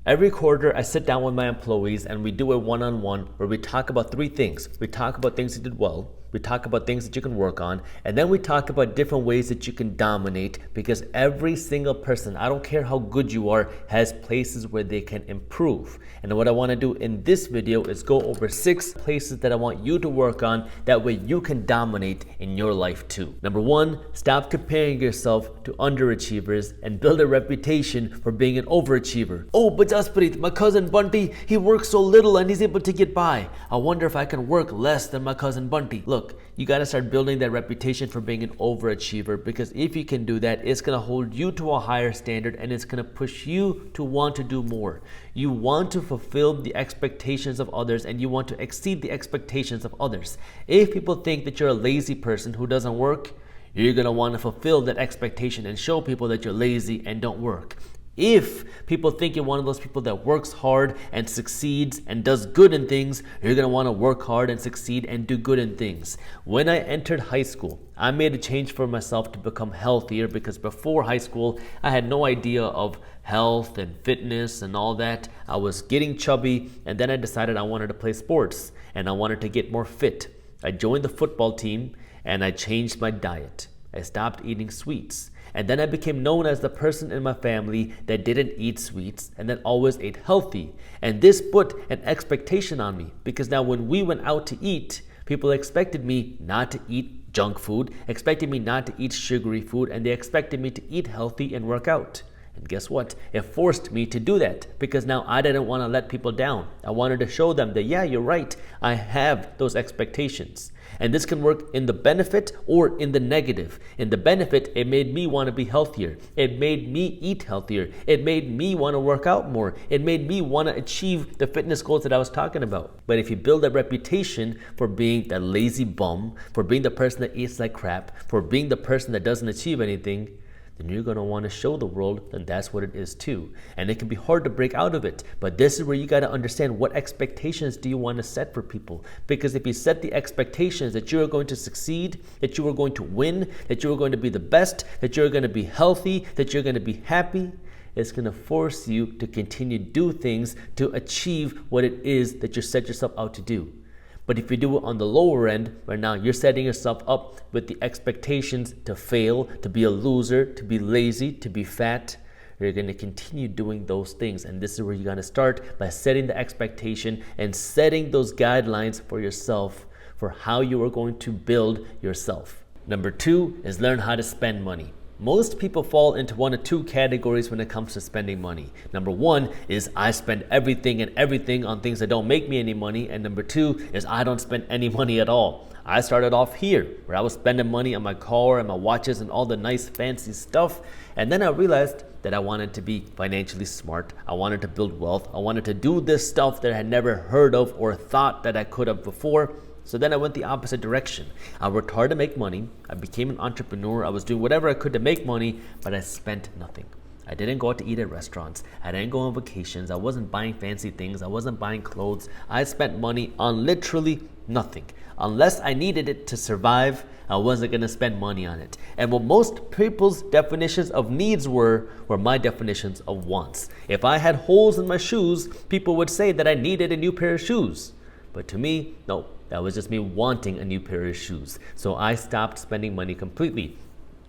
Every quarter, I sit down with my employees and we do a one-on-one where we talk about three things. We talk about things you did well, we talk about things that you can work on, and then we talk about different ways that you can dominate, because every single person, I don't care how good you are, has places where they can improve. And what I want to do in this video is go over 6 places that I want you to work on. That way you can dominate in your life too. Number 1, stop comparing yourself to underachievers and build a reputation for being an overachiever. Oh, but Jaspreet, my cousin Bunty, he works so little and he's able to get by. I wonder if I can work less than my cousin Bunty. Look, you got to start building that reputation for being an overachiever, because if you can do that, it's going to hold you to a higher standard and it's going to push you to want to do more. You want to fulfill the expectations of others and you want to exceed the expectations of others. If people think that you're a lazy person who doesn't work, you're going to want to fulfill that expectation and show people that you're lazy and don't work. If people think you're one of those people that works hard and succeeds and does good in things, you're going to want to work hard and succeed and do good in things. When I entered high school, I made a change for myself to become healthier, because before high school, I had no idea of health and fitness and all that. I was getting chubby, and then I decided I wanted to play sports and I wanted to get more fit. I joined the football team and I changed my diet. I stopped eating sweets. And then I became known as the person in my family that didn't eat sweets and that always ate healthy. And this put an expectation on me, because now when we went out to eat, people expected me not to eat junk food, expected me not to eat sugary food, and they expected me to eat healthy and work out. And guess what? It forced me to do that, because now I didn't want to let people down. I wanted to show them that, yeah, you're right, I have those expectations. And this can work in the benefit or in the negative. In the benefit, it made me want to be healthier. It made me eat healthier. It made me want to work out more. It made me want to achieve the fitness goals that I was talking about. But if you build a reputation for being that lazy bum, for being the person that eats like crap, for being the person that doesn't achieve anything, then you're going to want to show the world that that's what it is too. And it can be hard to break out of it. But this is where you got to understand, what expectations do you want to set for people? Because if you set the expectations that you are going to succeed, that you are going to win, that you are going to be the best, that you're going to be healthy, that you're going to be happy, it's going to force you to continue to do things to achieve what it is that you set yourself out to do. But if you do it on the lower end, where now you're setting yourself up with the expectations to fail, to be a loser, to be lazy, to be fat, you're going to continue doing those things. And this is where you're going to start, by setting the expectation and setting those guidelines for yourself for how you are going to build yourself. Number 2 is learn how to spend money. Most people fall into one of 2 categories when it comes to spending money. Number 1 is I spend everything on things that don't make me any money. And number 2 is I don't spend any money at all. I started off here, where I was spending money on my car and my watches and all the nice fancy stuff. And then I realized that I wanted to be financially smart. I wanted to build wealth. I wanted to do this stuff that I had never heard of or thought that I could have before. So then I went the opposite direction. I worked hard to make money. I became an entrepreneur. I was doing whatever I could to make money, but I spent nothing. I didn't go out to eat at restaurants. I didn't go on vacations. I wasn't buying fancy things. I wasn't buying clothes. I spent money on literally nothing. Unless I needed it to survive, I wasn't going to spend money on it. And what most people's definitions of needs were my definitions of wants. If I had holes in my shoes, people would say that I needed a new pair of shoes. But to me, no, that was just me wanting a new pair of shoes. So I stopped spending money completely.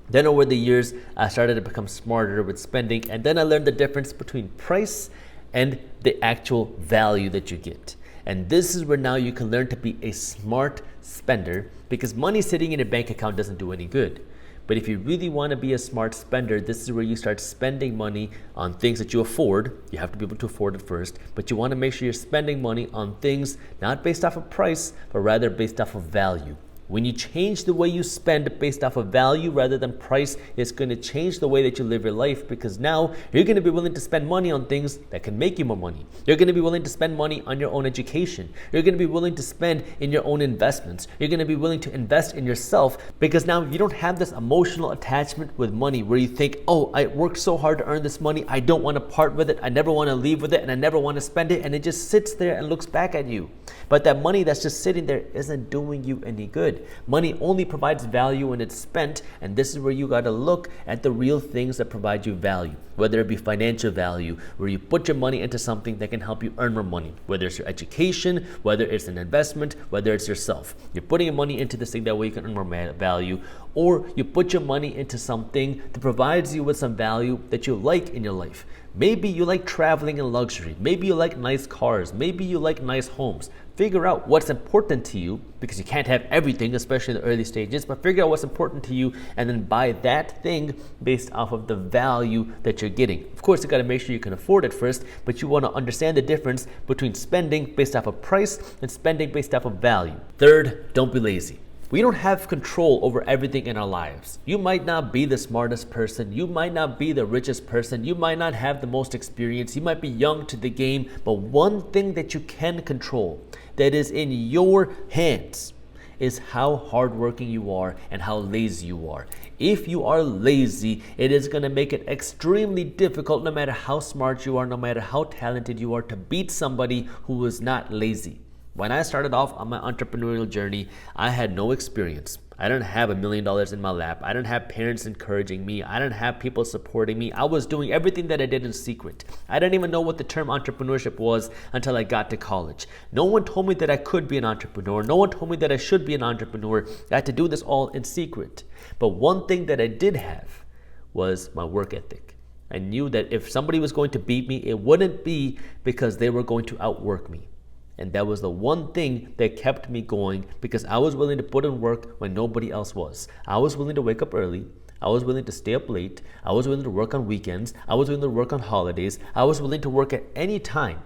Then over the years, I started to become smarter with spending, and then I learned the difference between price and the actual value that you get. And this is where now you can learn to be a smart spender, because money sitting in a bank account doesn't do any good. But if you really want to be a smart spender, this is where you start spending money on things that you afford. You have to be able to afford it first, but you want to make sure you're spending money on things not based off of price, but rather based off of value. When you change the way you spend based off of value rather than price, it's going to change the way that you live your life, because now you're going to be willing to spend money on things that can make you more money. You're going to be willing to spend money on your own education. You're going to be willing to spend in your own investments. You're going to be willing to invest in yourself, because now you don't have this emotional attachment with money where you think, oh, I worked so hard to earn this money. I don't want to part with it. I never want to leave with it, and I never want to spend it. And it just sits there and looks back at you. But that money that's just sitting there isn't doing you any good. good. Money only provides value when it's spent, and this is where you got to look at the real things that provide you value, whether it be financial value, where you put your money into something that can help you earn more money, whether it's your education, whether it's an investment, whether it's yourself. You're putting your money into this thing that way you can earn more value, or you put your money into something that provides you with some value that you like in your life. Maybe you like traveling in luxury. Maybe you like nice cars. Maybe you like nice homes. Figure out what's important to you, because you can't have everything, especially in the early stages, but figure out what's important to you and then buy that thing based off of the value that you're getting. Of course, you got to make sure you can afford it first, but you want to understand the difference between spending based off of price and spending based off of value. Third, don't be lazy. We don't have control over everything in our lives. You might not be the smartest person. You might not be the richest person. You might not have the most experience. You might be young to the game. But one thing that you can control, that is in your hands, is how hardworking you are and how lazy you are. If you are lazy, it is going to make it extremely difficult, no matter how smart you are, no matter how talented you are, to beat somebody who is not lazy. When I started off on my entrepreneurial journey, I had no experience. I didn't have $1 million in my lap. I didn't have parents encouraging me. I didn't have people supporting me. I was doing everything that I did in secret. I didn't even know what the term entrepreneurship was until I got to college. No one told me that I could be an entrepreneur. No one told me that I should be an entrepreneur. I had to do this all in secret. But one thing that I did have was my work ethic. I knew that if somebody was going to beat me, it wouldn't be because they were going to outwork me. And that was the one thing that kept me going, because I was willing to put in work when nobody else was. I was willing to wake up early. I was willing to stay up late. I was willing to work on weekends. I was willing to work on holidays. I was willing to work at any time,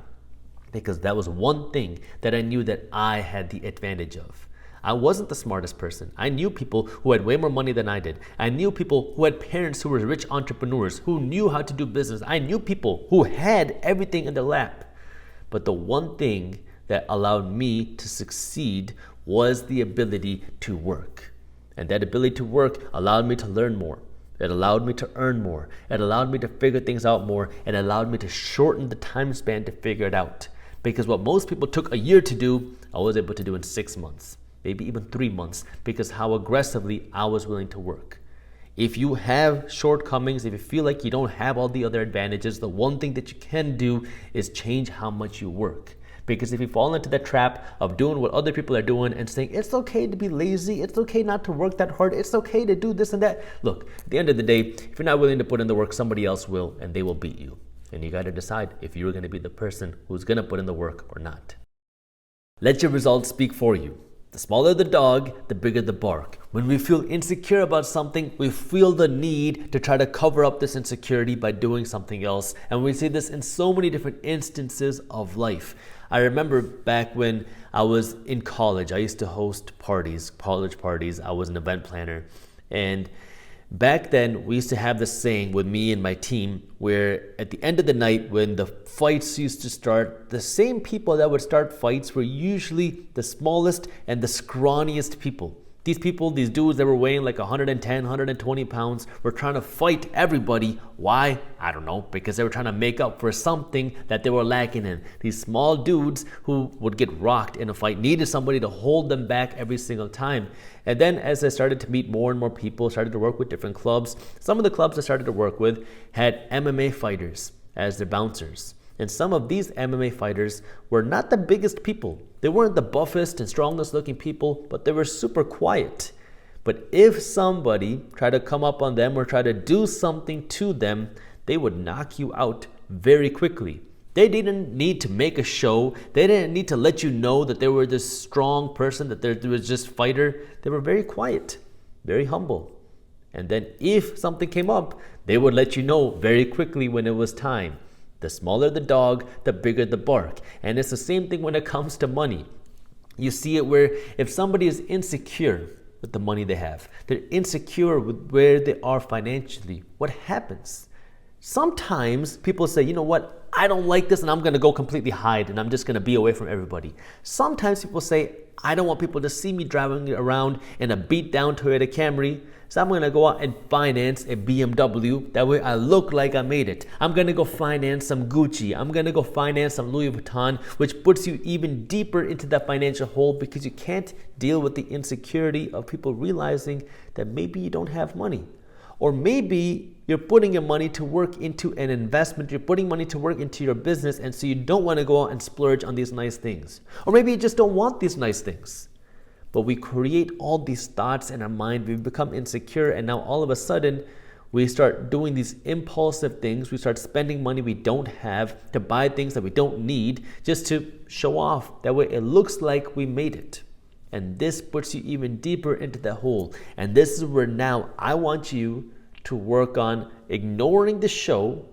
because that was one thing that I knew that I had the advantage of. I wasn't the smartest person. I knew people who had way more money than I did. I knew people who had parents who were rich entrepreneurs, who knew how to do business. I knew people who had everything in their lap. But the one thing that allowed me to succeed was the ability to work. And that ability to work allowed me to learn more. It allowed me to earn more. It allowed me to figure things out more. And it allowed me to shorten the time span to figure it out. Because what most people took a year to do, I was able to do in 6 months, maybe even 3 months, because how aggressively I was willing to work. If you have shortcomings, if you feel like you don't have all the other advantages, the one thing that you can do is change how much you work. Because if you fall into that trap of doing what other people are doing and saying, it's okay to be lazy, it's okay not to work that hard, it's okay to do this and that. Look, at the end of the day, if you're not willing to put in the work, somebody else will, and they will beat you. And you got to decide if you're going to be the person who's going to put in the work or not. Let your results speak for you. The smaller the dog, the bigger the bark. When we feel insecure about something, we feel the need to try to cover up this insecurity by doing something else. And we see this in so many different instances of life. I remember back when I was in college, I used to host parties, college parties. I was an event planner. And back then, we used to have this saying with me and my team where at the end of the night, when the fights used to start, the same people that would start fights were usually the smallest and the scrawniest people. These people, these dudes that were weighing like 110, 120 pounds, were trying to fight everybody. Why? I don't know, because they were trying to make up for something that they were lacking in. These small dudes who would get rocked in a fight needed somebody to hold them back every single time. And then as I started to meet more and more people, started to work with different clubs, some of the clubs I started to work with had MMA fighters as their bouncers. And some of these MMA fighters were not the biggest people. They weren't the buffest and strongest looking people, but they were super quiet. But if somebody tried to come up on them or try to do something to them, they would knock you out very quickly. They didn't need to make a show. They didn't need to let you know that they were this strong person, that there was just fighter. They were very quiet, very humble. And then if something came up, they would let you know very quickly when it was time. The smaller the dog, the bigger the bark. And it's the same thing when it comes to money. You see it where if somebody is insecure with the money they have, they're insecure with where they are financially, what happens? Sometimes people say, you know what, I don't like this and I'm going to go completely hide and I'm just going to be away from everybody. Sometimes people say, I don't want people to see me driving around in a beat down Toyota Camry. So I'm gonna go out and finance a BMW. That way I look like I made it. I'm gonna go finance some Gucci. I'm gonna go finance some Louis Vuitton, which puts you even deeper into that financial hole because you can't deal with the insecurity of people realizing that maybe you don't have money. Or maybe you're putting your money to work into an investment, you're putting money to work into your business, and so you don't want to go out and splurge on these nice things. Or maybe you just don't want these nice things. But we create all these thoughts in our mind, we become insecure, and now all of a sudden, we start doing these impulsive things, we start spending money we don't have to buy things that we don't need just to show off. That way it looks like we made it. And this puts you even deeper into that hole. And this is where now I want you to work on ignoring the show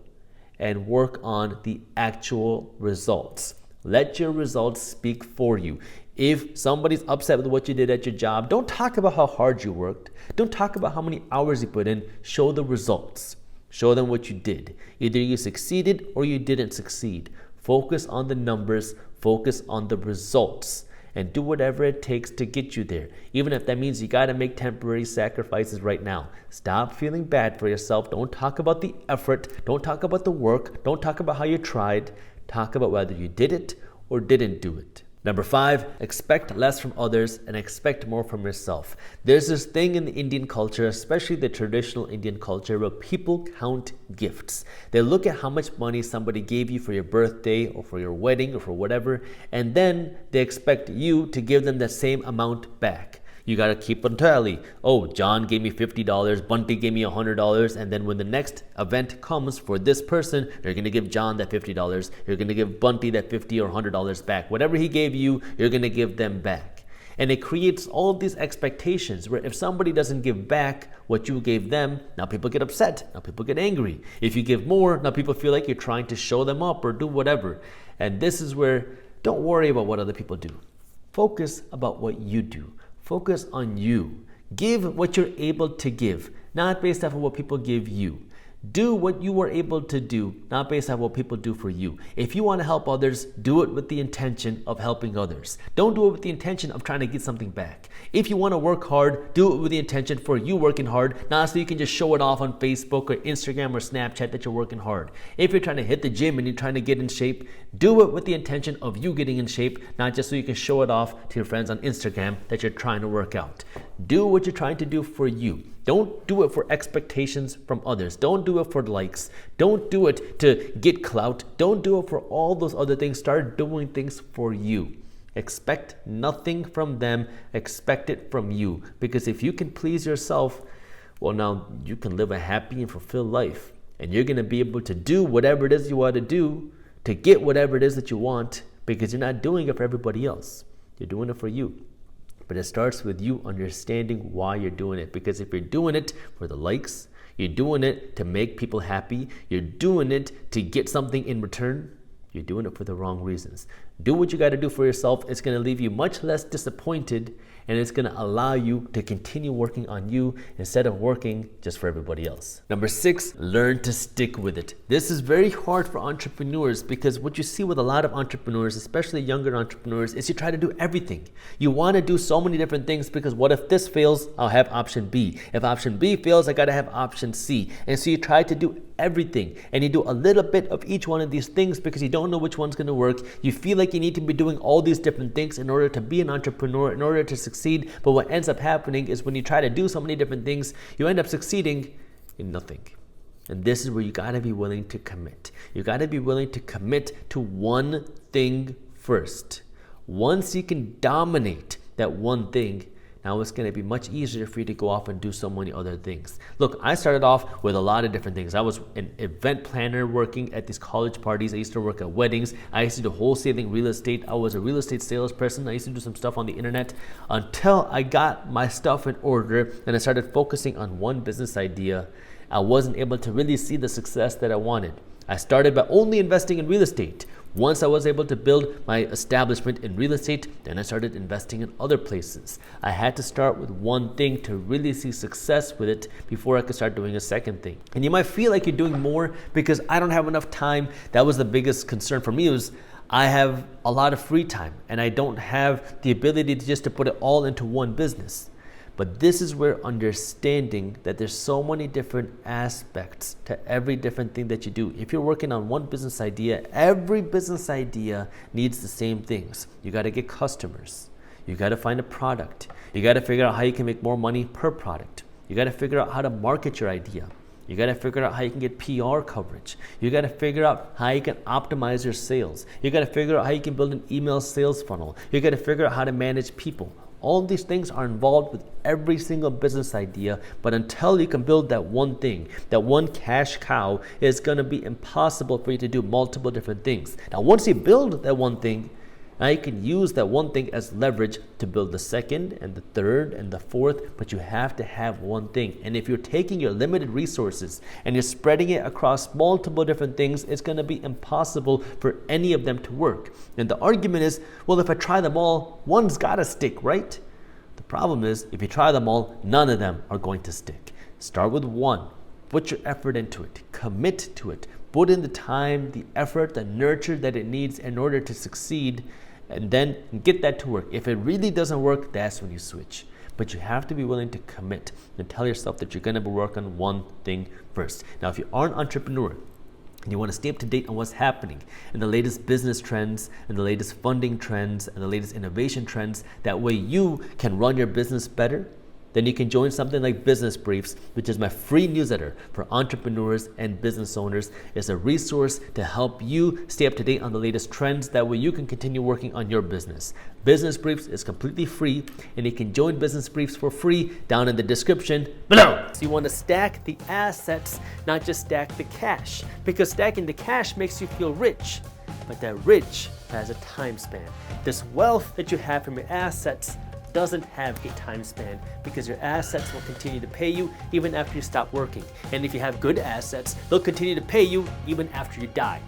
and work on the actual results. Let your results speak for you. If somebody's upset with what you did at your job, don't talk about how hard you worked. Don't talk about how many hours you put in. Show the results. Show them what you did. Either you succeeded or you didn't succeed. Focus on the numbers. Focus on the results. And do whatever it takes to get you there. Even if that means you got to make temporary sacrifices right now. Stop feeling bad for yourself. Don't talk about the effort. Don't talk about the work. Don't talk about how you tried. Talk about whether you did it or didn't do it. Number 5, expect less from others and expect more from yourself. There's this thing in the Indian culture, especially the traditional Indian culture, where people count gifts. They look at how much money somebody gave you for your birthday or for your wedding or for whatever, and then they expect you to give them the same amount back. You got to keep on tally. Oh, John gave me $50, Bunty gave me $100, and then when the next event comes for this person, you're going to give John that $50. You're going to give Bunty that $50 or $100 back. Whatever he gave you, you're going to give them back. And it creates all these expectations where if somebody doesn't give back what you gave them, now people get upset. Now people get angry. If you give more, now people feel like you're trying to show them up or do whatever. And this is where don't worry about what other people do. Focus about what you do. Focus on you. Give what you're able to give, not based off of what people give you. Do what you are able to do, not based on what people do for you. If you want to help others, do it with the intention of helping others. Don't do it with the intention of trying to get something back. If you want to work hard, do it with the intention for you working hard, not so you can just show it off on Facebook or Instagram or Snapchat that you're working hard. If you're trying to hit the gym and you're trying to get in shape, do it with the intention of you getting in shape, not just so you can show it off to your friends on Instagram that you're trying to work out. Do what you're trying to do for you. Don't do it for expectations from others. Don't do it for likes. Don't do it to get clout. Don't do it for all those other things. Start doing things for you. Expect nothing from them. Expect it from you. Because if you can please yourself, well, now you can live a happy and fulfilled life. And you're going to be able to do whatever it is you want to do to get whatever it is that you want, because you're not doing it for everybody else. You're doing it for you. But it starts with you understanding why you're doing it. Because if you're doing it for the likes, you're doing it to make people happy, you're doing it to get something in return, you're doing it for the wrong reasons. Do what you got to do for yourself. It's going to leave you much less disappointed, and it's going to allow you to continue working on you instead of working just for everybody else. Number 6, learn to stick with it. This is very hard for entrepreneurs, because what you see with a lot of entrepreneurs, especially younger entrepreneurs, is you try to do everything. You want to do so many different things because what if this fails? I'll have option B. If option B fails, I got to have option C. And so you try to do everything, and you do a little bit of each one of these things because you don't know which one's going to work. You feel like you need to be doing all these different things in order to be an entrepreneur, in order to succeed. But what ends up happening is when you try to do so many different things, you end up succeeding in nothing. And this is where you got to be willing to commit. You got to be willing to commit to one thing first. Once you can dominate that one thing, now it's going to be much easier for you to go off and do so many other things. Look, I started off with a lot of different things. I was an event planner working at these college parties. I used to work at weddings. I used to do wholesaling real estate. I was a real estate salesperson. I used to do some stuff on the internet until I got my stuff in order and I started focusing on one business idea. I wasn't able to really see the success that I wanted. I started by only investing in real estate. Once I was able to build my establishment in real estate, then I started investing in other places. I had to start with one thing to really see success with it before I could start doing a second thing. And you might feel like you're doing more because I don't have enough time. That was the biggest concern for me, was I have a lot of free time and I don't have the ability to just to put it all into one business. But this is where understanding that there's so many different aspects to every different thing that you do. If you're working on one business idea, every business idea needs the same things. You got to get customers. You got to find a product. You got to figure out how you can make more money per product. You got to figure out how to market your idea. You got to figure out how you can get PR coverage. You got to figure out how you can optimize your sales. You got to figure out how you can build an email sales funnel. You got to figure out how to manage people. All these things are involved with every single business idea, but until you can build that one thing, that one cash cow, it's going to be impossible for you to do multiple different things. Now, once you build that one thing, now you can use that one thing as leverage to build the second and the third and the fourth, but you have to have one thing. And if you're taking your limited resources and you're spreading it across multiple different things, it's going to be impossible for any of them to work. And the argument is, well, if I try them all, one's got to stick, right? The problem is, if you try them all, none of them are going to stick. Start with one. Put your effort into it. Commit to it. Put in the time, the effort, the nurture that it needs in order to succeed, and then get that to work. If it really doesn't work, that's when you switch. But you have to be willing to commit and tell yourself that you're going to work on one thing first. Now, if you are an entrepreneur and you want to stay up to date on what's happening and the latest business trends and the latest funding trends and the latest innovation trends, that way you can run your business better, then you can join something like Business Briefs, which is my free newsletter for entrepreneurs and business owners. It's a resource to help you stay up to date on the latest trends. That way you can continue working on your business. Business Briefs is completely free, and you can join Business Briefs for free down in the description below. So you want to stack the assets, not just stack the cash, because stacking the cash makes you feel rich, but that rich has a time span. This wealth that you have from your assets doesn't have a time span, because your assets will continue to pay you even after you stop working. And if you have good assets, they'll continue to pay you even after you die.